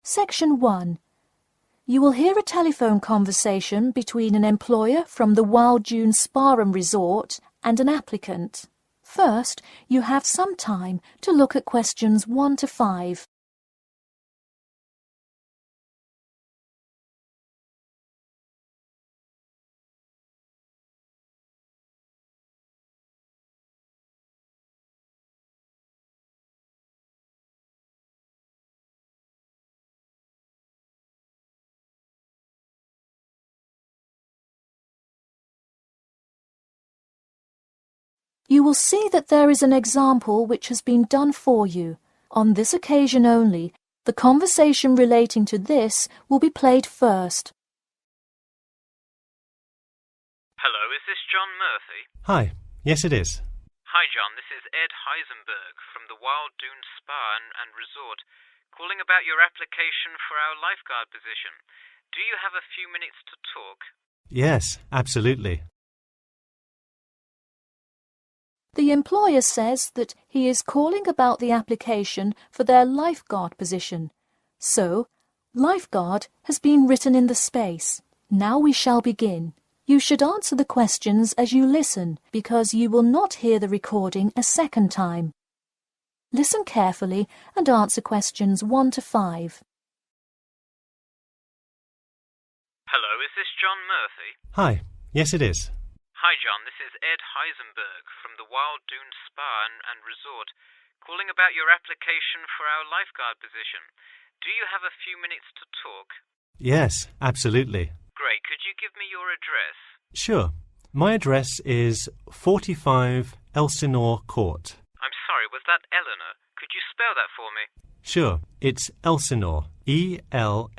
Section 1. You will hear a telephone conversation between an employer from the Wild Dune Spa and Resort and an applicant. First, you have some time to look at questions 1 to 5. You will see that there is an example which has been done for you. On this occasion only, the conversation relating to this will be played first. Hello, is this John Murphy? Hi, yes it is. Hi John, this is Ed Heisenberg from the Wild Dune Spa and Resort, calling about your application for our lifeguard position. Do you have a few minutes to talk? Yes, absolutely. The employer says that he is calling about the application for their lifeguard position. So, lifeguard has been written in the space. Now we shall begin. You should answer the questions as you listen, because you will not hear the recording a second time. Listen carefully and answer questions 1 to 5. Hello, is this John Murphy? Hi, yes it is. Hi John, this is Ed Heisenberg from the Wild Dune Spa and Resort, calling about your application for our lifeguard position. Do you have a few minutes to talk? Yes, absolutely. Great, could you give me your address? Sure. My address is 45 Elsinore Court. I'm sorry, was that Eleanor? Could you spell that for me? Sure, it's Elsinore. E-L-S-I-N-O-R-E.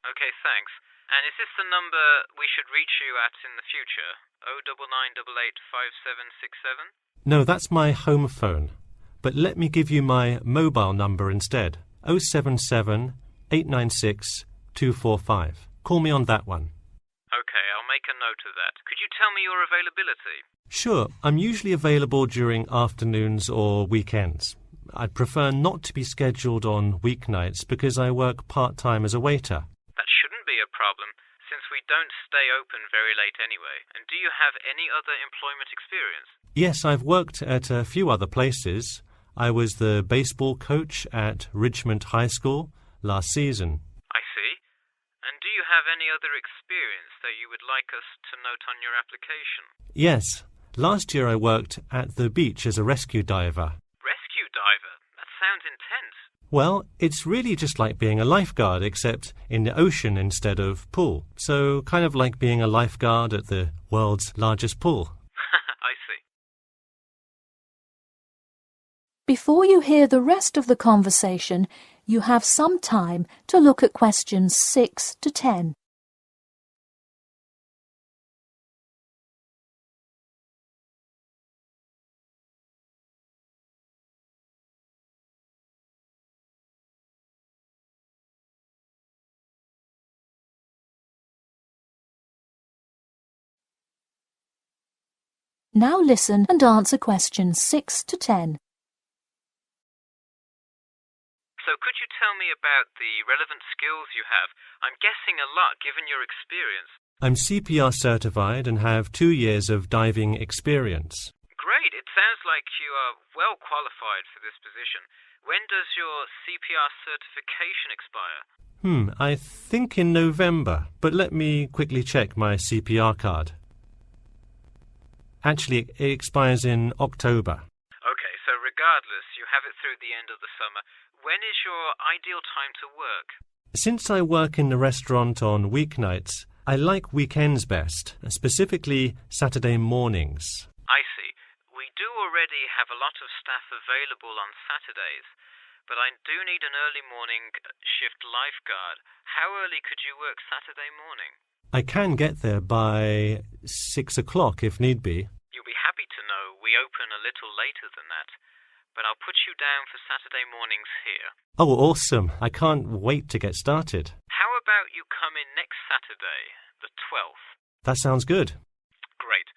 Okay, thanks. And is this the number we should reach you at in the future? 099885767? No, that's my home phone. But let me give you my mobile number instead. 077 896 245. Call me on that one. Okay, I'll make a note of that. Could you tell me your availability? Sure, I'm usually available during afternoons or weekends. I'd prefer not to be scheduled on weeknights because I work part-time as a waiter. That shouldn't be a problem, since we don't stay open very late anyway. And do you have any other employment experience? Yes, I've worked at a few other places. I was the baseball coach at Richmond High School last season. I see. And do you have any other experience that you would like us to note on your application? Yes. Last year I worked at the beach as a rescue diver. Rescue diver? That sounds intense. Well, it's really just like being a lifeguard, except in the ocean instead of pool. So kind of like being a lifeguard at the world's largest pool. I see. Before you hear the rest of the conversation, you have some time to look at questions 6 to 10. Now listen and answer questions 6 to 10. So could you tell me about the relevant skills you have? I'm guessing a lot given your experience. I'm CPR certified and have 2 years of diving experience. Great, it sounds like you are well qualified for this position. When does your CPR certification expire? I think in November, but let me quickly check my CPR card. Actually, it expires in October. Okay, so regardless, you have it through the end of the summer. When is your ideal time to work? Since I work in the restaurant on weeknights, I like weekends best, specifically Saturday mornings. I see. We do already have a lot of staff available on Saturdays, but I do need an early morning shift lifeguard. How early could you work Saturday morning? I can get there by 6 o'clock if need be. You'll be happy to know we open a little later than that, but I'll put you down for Saturday mornings here. Oh, awesome. I can't wait to get started. How about you come in next Saturday, the 12th? That sounds good. Great.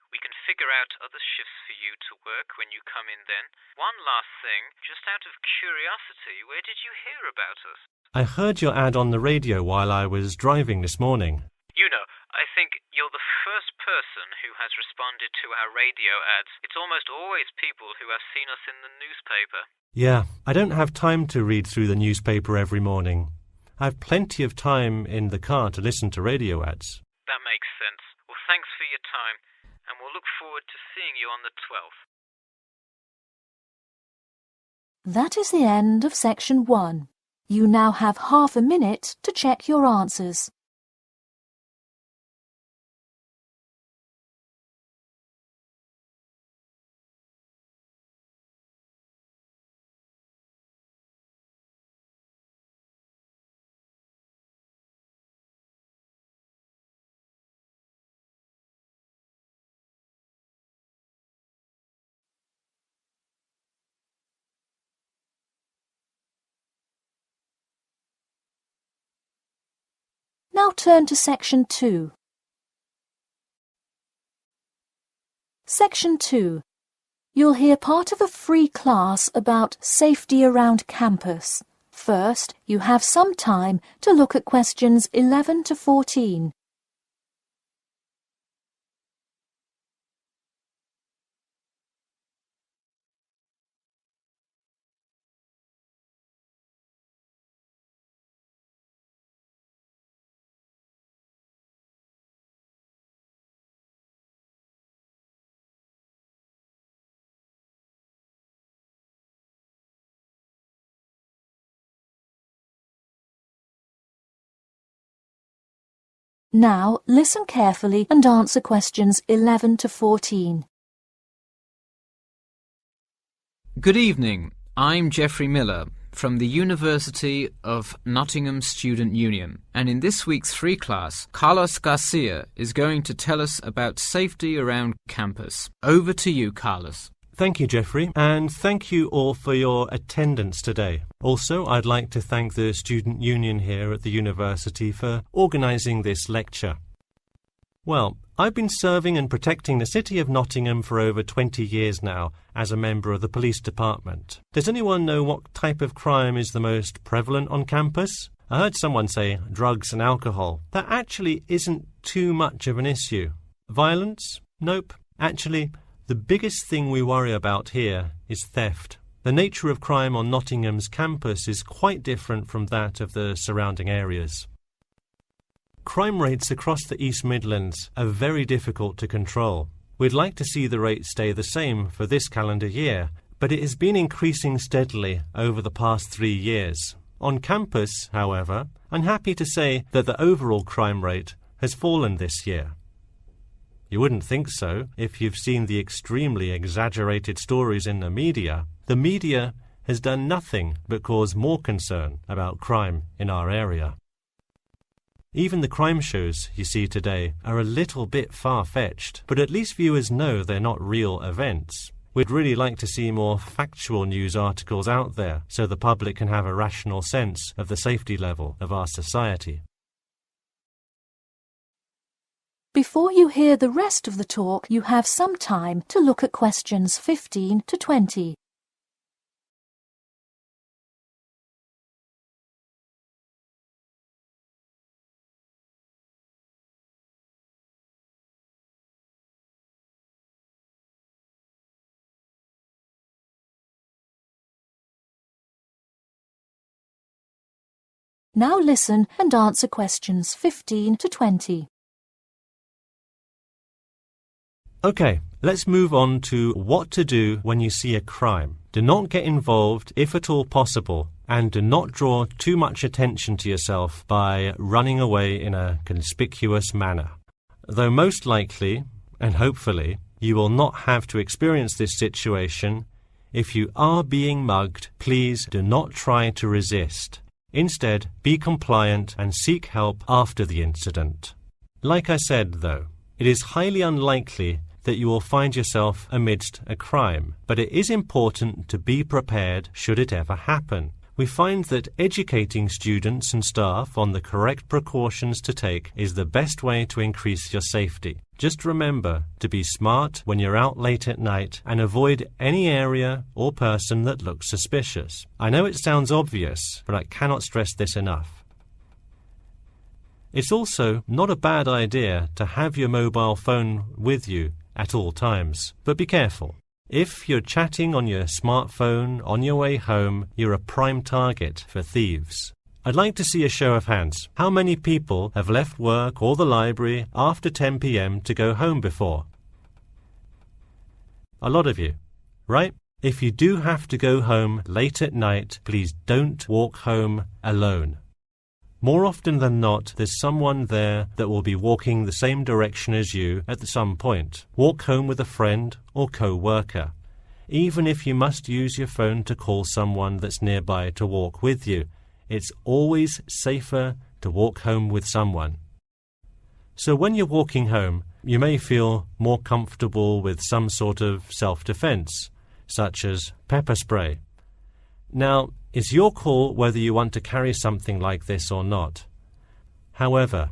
We can figure out other shifts for you to work when you come in then. One last thing, just out of curiosity, where did you hear about us? I heard your ad on the radio while I was driving this morning. You know, I think you're the first person who has responded to our radio ads. It's almost always people who have seen us in the newspaper. Yeah, I don't have time to read through the newspaper every morning. I have plenty of time in the car to listen to radio ads. That makes sense. Well, thanks for your time, and we'll look forward to seeing you on the 12th. That is the end of section 1. You now have half a minute to check your answers. Now turn to section 2. Section 2. You'll hear part of a free class about safety around campus. First, you have some time to look at questions 11 to 14. Now listen carefully and answer questions 11 to 14. Good evening. I'm Geoffrey Miller from the University of Nottingham Student Union, and in this week's free class, Carlos Garcia is going to tell us about safety around campus. Over to you, Carlos. Thank you, Geoffrey, and thank you all for your attendance today. Also, I'd like to thank the Student Union here at the university for organising this lecture. Well, I've been serving and protecting the city of Nottingham for over 20 years now as a member of the police department. Does anyone know what type of crime is the most prevalent on campus? I heard someone say drugs and alcohol. That actually isn't too much of an issue. Violence? Nope. Actually, the biggest thing we worry about here is theft. The nature of crime on Nottingham's campus is quite different from that of the surrounding areas. Crime rates across the East Midlands are very difficult to control. We'd like to see the rate stay the same for this calendar year, but it has been increasing steadily over the past 3 years. On campus, however, I'm happy to say that the overall crime rate has fallen this year. You wouldn't think so if you've seen the extremely exaggerated stories in the media. The media has done nothing but cause more concern about crime in our area. Even the crime shows you see today are a little bit far-fetched, but at least viewers know they're not real events. We'd really like to see more factual news articles out there so the public can have a rational sense of the safety level of our society. Before you hear the rest of the talk, you have some time to look at questions 15 to 20. Now listen and answer questions 15 to 20. Okay, let's move on to what to do when you see a crime. Do not get involved if at all possible, and do not draw too much attention to yourself by running away in a conspicuous manner. Though most likely, and hopefully, you will not have to experience this situation, if you are being mugged, please do not try to resist. Instead, be compliant and seek help after the incident. Like I said, though, it is highly unlikely that you will find yourself amidst a crime, but it is important to be prepared should it ever happen. We find that educating students and staff on the correct precautions to take is the best way to increase your safety. Just remember to be smart when you're out late at night and avoid any area or person that looks suspicious. I know it sounds obvious, but I cannot stress this enough. It's also not a bad idea to have your mobile phone with you at all times, but be careful. If you're chatting on your smartphone on your way home, you're a prime target for thieves. I'd like to see a show of hands. How many people have left work or the library after 10 p.m. to go home before? A lot of you, right? If you do have to go home late at night, please don't walk home alone. More often than not, there's someone there that will be walking the same direction as you at some point. Walk home with a friend or co-worker. Even if you must use your phone to call someone that's nearby to walk with you, it's always safer to walk home with someone. So when you're walking home, you may feel more comfortable with some sort of self-defense, such as pepper spray. Now, it's your call whether you want to carry something like this or not. However,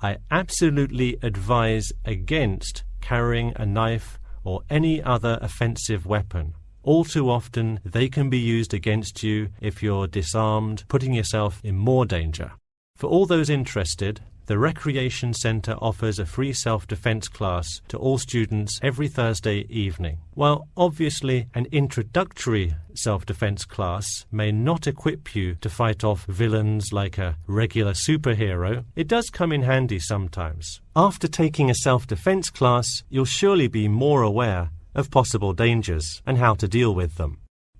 I absolutely advise against carrying a knife or any other offensive weapon. All too often, they can be used against you if you're disarmed, putting yourself in more danger. For all those interested, the Recreation Centre offers a free self-defense class to all students every Thursday evening. While obviously an introductory self-defense class may not equip you to fight off villains like a regular superhero, it does come in handy sometimes. After taking a self-defense class, you'll surely be more aware of possible dangers and how to deal with them.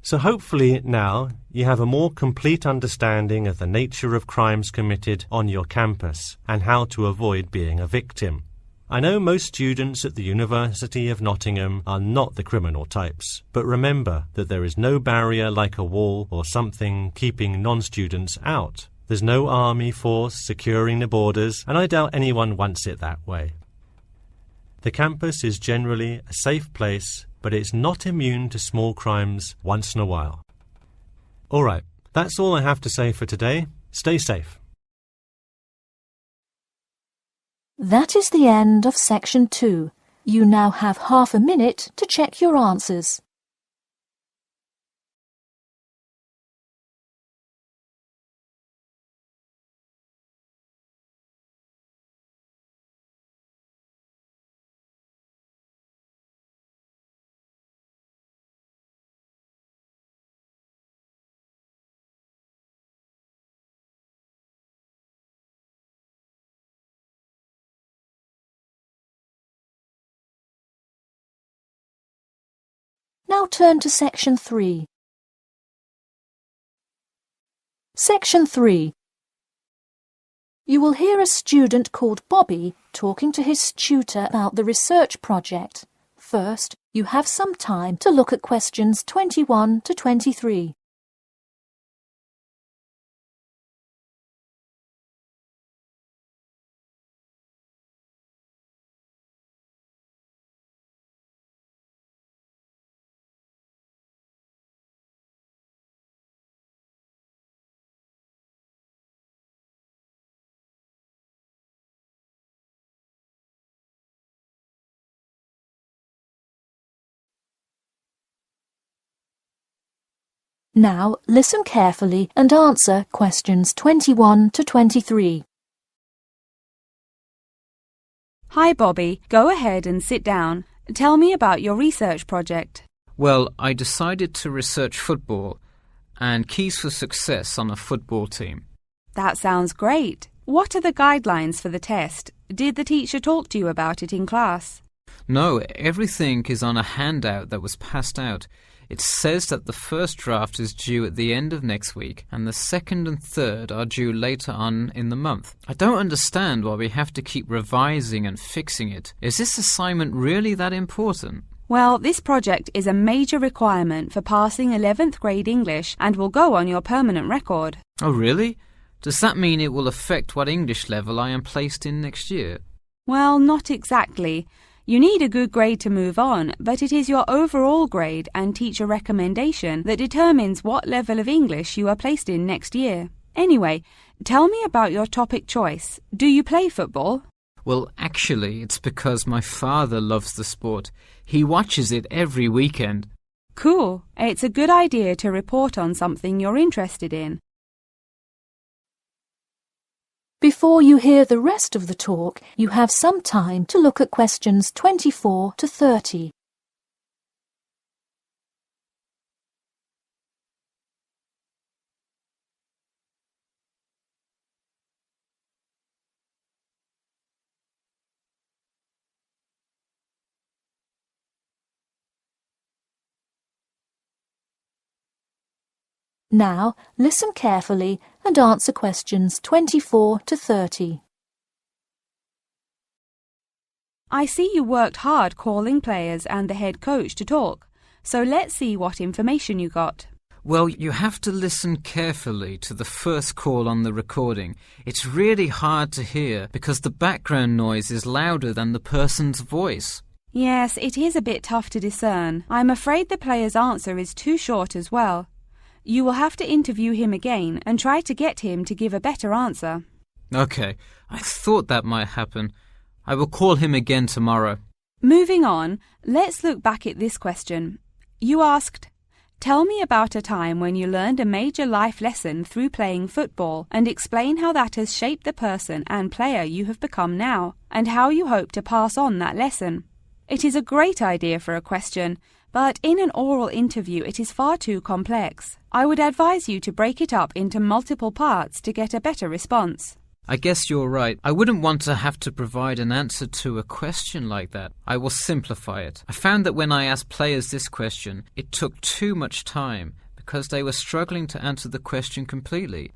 So hopefully now you have a more complete understanding of the nature of crimes committed on your campus and how to avoid being a victim. I know most students at the University of Nottingham are not the criminal types, but remember that there is no barrier like a wall or something keeping non-students out. There's no army force securing the borders, and I doubt anyone wants it that way. The campus is generally a safe place, but it's not immune to small crimes once in a while. All right, that's all I have to say for today. Stay safe. That is the end of section 2. You now have half a minute to check your answers. Now turn to section 3. Section 3. You will hear a student called Bobby talking to his tutor about the research project. First, you have some time to look at questions 21 to 23. Now listen carefully and answer questions 21 to 23. Hi Bobby, go ahead and sit down. Tell me about your research project. Well, I decided to research football and keys for success on a football team. That sounds great. What are the guidelines for the test? Did the teacher talk to you about it in class? No, everything is on a handout that was passed out. It says that the first draft is due at the end of next week and the second and third are due later on in the month. I don't understand why we have to keep revising and fixing it. Is this assignment really that important? Well, this project is a major requirement for passing 11th grade English and will go on your permanent record. Oh, really? Does that mean it will affect what English level I am placed in next year? Well, not exactly. You need a good grade to move on, but it is your overall grade and teacher recommendation that determines what level of English you are placed in next year. Anyway, tell me about your topic choice. Do you play football? Well, actually, it's because my father loves the sport. He watches it every weekend. Cool. It's a good idea to report on something you're interested in. Before you hear the rest of the talk, you have some time to look at questions 24 to 30. Now, listen carefully and answer questions 24 to 30. I see you worked hard calling players and the head coach to talk, so let's see what information you got. Well, you have to listen carefully to the first call on the recording. It's really hard to hear because the background noise is louder than the person's voice. Yes, it is a bit tough to discern. I'm afraid the player's answer is too short as well. You will have to interview him again and try to get him to give a better answer. Okay, I thought that might happen. I will call him again tomorrow. Moving on, let's look back at this question. You asked, tell me about a time when you learned a major life lesson through playing football and explain how that has shaped the person and player you have become now and how you hope to pass on that lesson. It is a great idea for a question, but in an oral interview it is far too complex. I would advise you to break it up into multiple parts to get a better response. I guess you're right. I wouldn't want to have to provide an answer to a question like that. I will simplify it. I found that when I asked players this question, it took too much time because they were struggling to answer the question completely.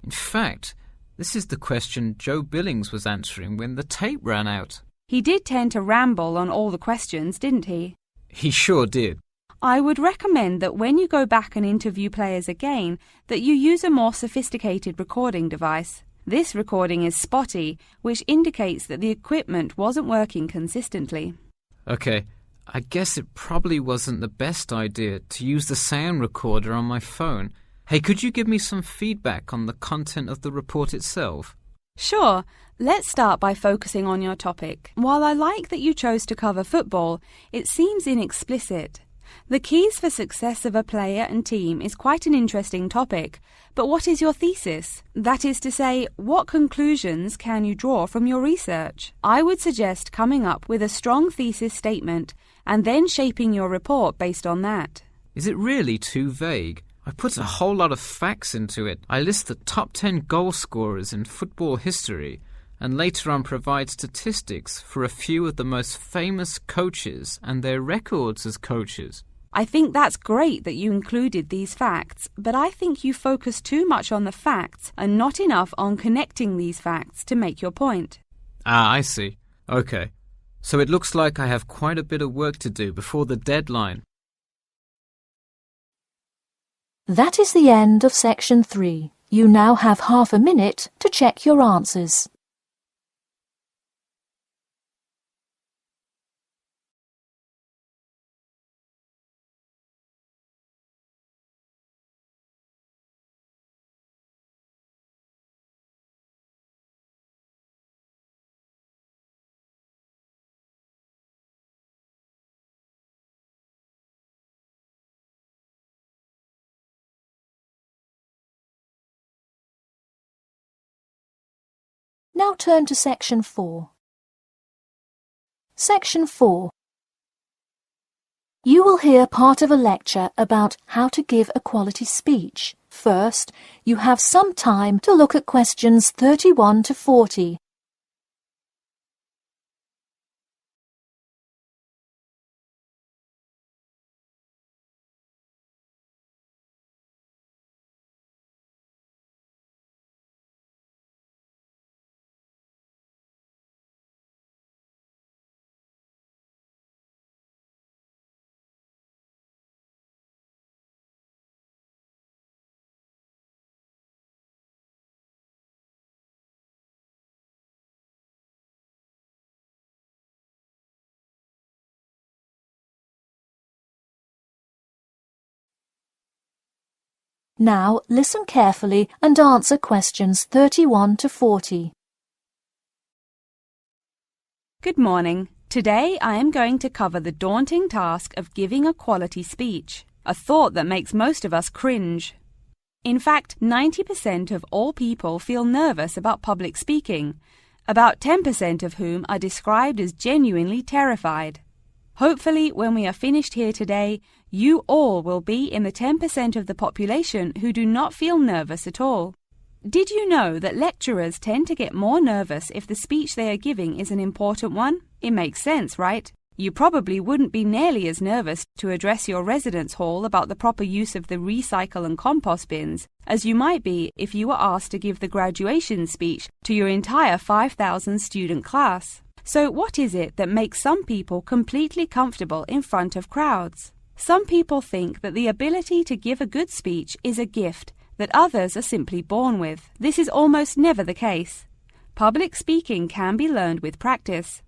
In fact, this is the question Joe Billings was answering when the tape ran out. He did tend to ramble on all the questions, didn't he? He sure did. I would recommend that when you go back and interview players again, that you use a more sophisticated recording device. This recording is spotty, which indicates that the equipment wasn't working consistently. Okay, I guess it probably wasn't the best idea to use the sound recorder on my phone. Hey, could you give me some feedback on the content of the report itself? Sure. Let's start by focusing on your topic. While I like that you chose to cover football, it seems inexplicit. The keys for success of a player and team is quite an interesting topic, but what is your thesis? That is to say, what conclusions can you draw from your research? I would suggest coming up with a strong thesis statement and then shaping your report based on that. Is it really too vague? I put a whole lot of facts into it. I list the top 10 goal scorers in football history and later on provide statistics for a few of the most famous coaches and their records as coaches. I think that's great that you included these facts, but I think you focus too much on the facts and not enough on connecting these facts to make your point. Ah, I see. Okay. So it looks like I have quite a bit of work to do before the deadline. That is the end of section 3. You now have half a minute to check your answers. Now turn to section 4. Section 4. You will hear part of a lecture about how to give a quality speech. First, you have some time to look at questions 31 to 40. Now listen carefully and answer questions 31 to 40. Good morning. Today I am going to cover the daunting task of giving a quality speech, a thought that makes most of us cringe. In fact, 90% of all people feel nervous about public speaking, about 10% of whom are described as genuinely terrified. Hopefully, when we are finished here today, you all will be in the 10% of the population who do not feel nervous at all. Did you know that lecturers tend to get more nervous if the speech they are giving is an important one? It makes sense, right? You probably wouldn't be nearly as nervous to address your residence hall about the proper use of the recycle and compost bins as you might be if you were asked to give the graduation speech to your entire 5,000 student class. So what is it that makes some people completely comfortable in front of crowds? Some people think that the ability to give a good speech is a gift that others are simply born with. This is almost never the case. Public speaking can be learned with practice.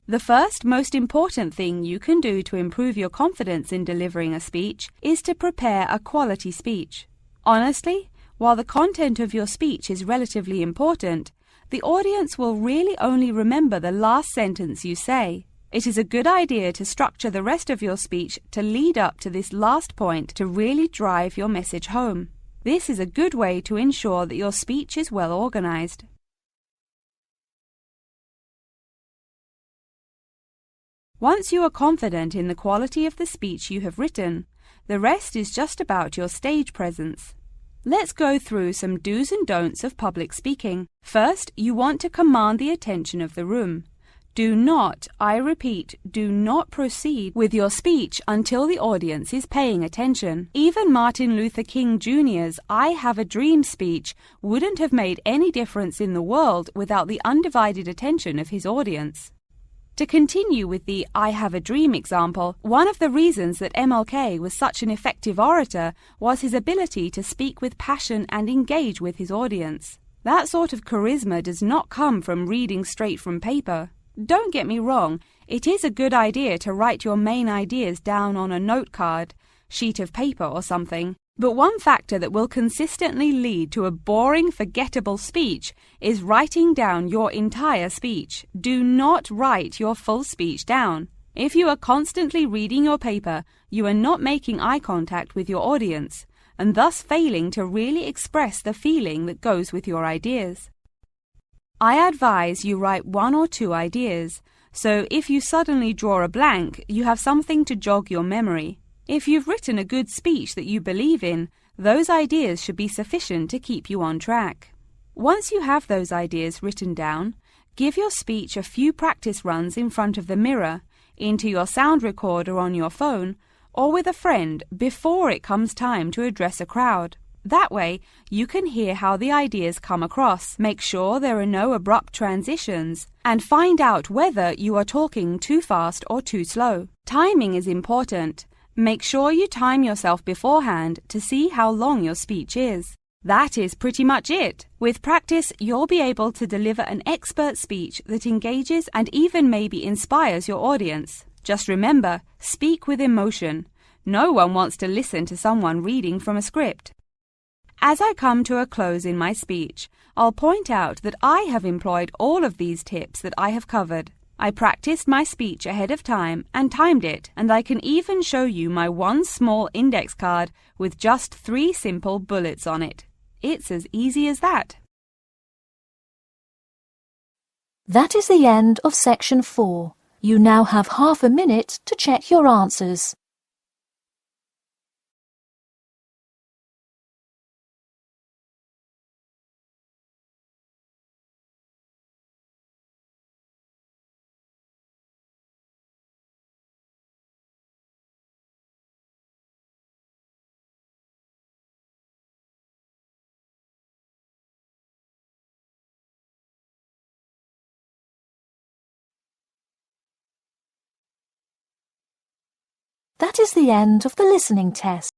The first most important thing you can do to improve your confidence in delivering a speech is to prepare a quality speech. Honestly, while the content of your speech is relatively important, the audience will really only remember the last sentence you say. It is a good idea to structure the rest of your speech to lead up to this last point to really drive your message home. This is a good way to ensure that your speech is well organized. Once you are confident in the quality of the speech you have written, the rest is just about your stage presence. Let's go through some do's and don'ts of public speaking. First, you want to command the attention of the room. Do not, I repeat, do not proceed with your speech until the audience is paying attention. Even Martin Luther King Jr.'s I Have a Dream speech wouldn't have made any difference in the world without the undivided attention of his audience. To continue with the I Have a Dream example, one of the reasons that MLK was such an effective orator was his ability to speak with passion and engage with his audience. That sort of charisma does not come from reading straight from paper. Don't get me wrong, it is a good idea to write your main ideas down on a note card, sheet of paper or something. But one factor that will consistently lead to a boring, forgettable speech is writing down your entire speech. Do not write your full speech down. If you are constantly reading your paper, you are not making eye contact with your audience, and thus failing to really express the feeling that goes with your ideas. I advise you write 1 or 2 ideas, so if you suddenly draw a blank, you have something to jog your memory. If you've written a good speech that you believe in, those ideas should be sufficient to keep you on track. Once you have those ideas written down, give your speech a few practice runs in front of the mirror, into your sound recorder on your phone, or with a friend before it comes time to address a crowd. That way, you can hear how the ideas come across, make sure there are no abrupt transitions, and find out whether you are talking too fast or too slow. Timing is important. Make sure you time yourself beforehand to see how long your speech is. That is pretty much it. With practice, you'll be able to deliver an expert speech that engages and even maybe inspires your audience. Just remember, speak with emotion. No one wants to listen to someone reading from a script. As I come to a close in my speech, I'll point out that I have employed all of these tips that I have covered. I practiced my speech ahead of time and timed it, and I can even show you my one small index card with just 3 simple bullets on it. It's as easy as that. That is the end of section 4. You now have half a minute to check your answers. That is the end of the listening test.